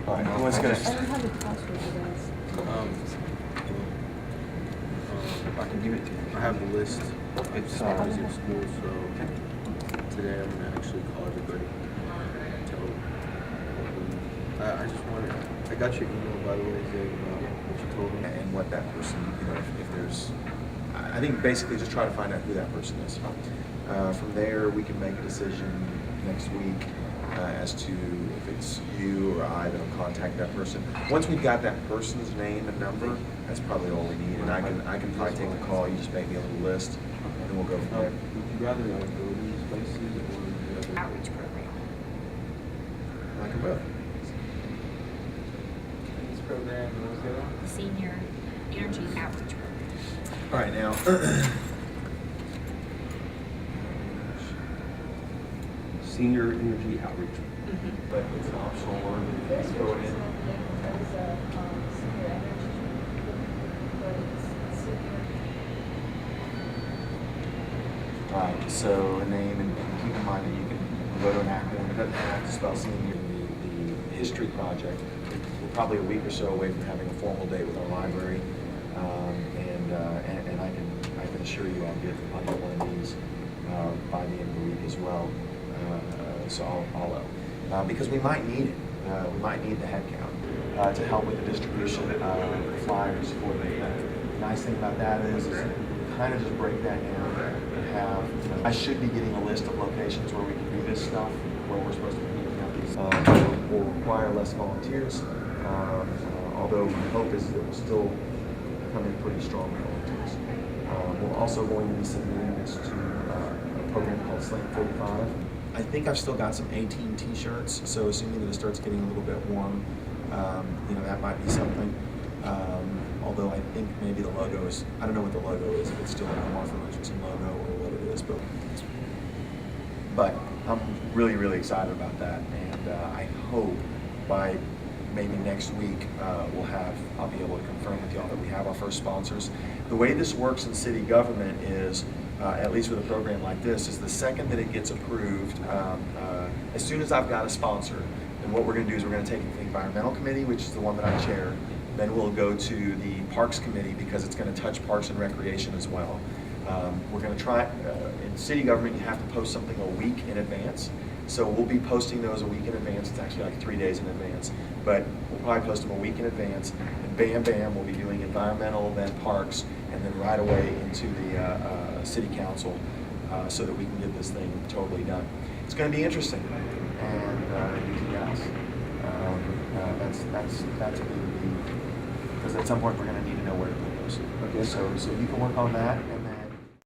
All right, who wants to go next? I don't have the password for this. I can give it to you. I have the list. It's hours in school, so today I'm gonna actually call everybody. Tell them. I just wanted. I got your email, by the way, Zay, about what you told me. And what that person, if there's, I think basically just try to find out who that person is. From there, we can make a decision next week as to if it's you or I that'll contact that person. Once we've got that person's name and number, that's probably all we need. And I can probably take the call. You just make me a little list, and then we'll go from there. Would you rather go to these places or would you rather Outreach program. I can both. this program and what's the other one? The Senior Energy Outreach Program. All right, now. Senior Energy Outreach. But it's an optional word. Let's throw it in. Right, so a name, and keep in mind that you can go to an acronym. It doesn't have to spell senior. The history project. We're probably a week or so away from having a formal date with our library, and I can assure you I'll get one of these by the end of the week as well. So because we might need it. We might need the headcount to help with the distribution of the flyers for the event. The nice thing about that is kind of just break that down and have, I should be getting a list of locations where we can do this stuff, where we're supposed to be meeting out these. Will require less volunteers, although my hope is that we'll still come in pretty strong with volunteers. We're also going to be submitting this to a program called Slant 45. I think I've still got some 18 t-shirts, so assuming that it starts getting a little bit warm, that might be something. Although I think maybe the logo is, I don't know what the logo is, if it's still an Omar Richardson logo or what it is, but I'm really, really excited about that, and I hope by maybe next week I'll be able to confirm with y'all that we have our first sponsors. The way this works in city government is, at least with a program like this, is the second that it gets approved, as soon as I've got a sponsor, then what we're going to do is we're going to take it to the environmental committee, which is the one that I chair. Then we'll go to the Parks Committee because it's going to touch Parks and Recreation as well. We're going to try, in city government you have to post something a week in advance. So we'll be posting those a week in advance. It's actually like 3 days in advance. But we'll probably post them a week in advance. And bam, bam, we'll be doing environmental, then parks, and then right away into the city council so that we can get this thing totally done. It's going to be interesting. And yes, that's going to be, because at some point we're going to need to know where to put those. Okay, so you can work on that, and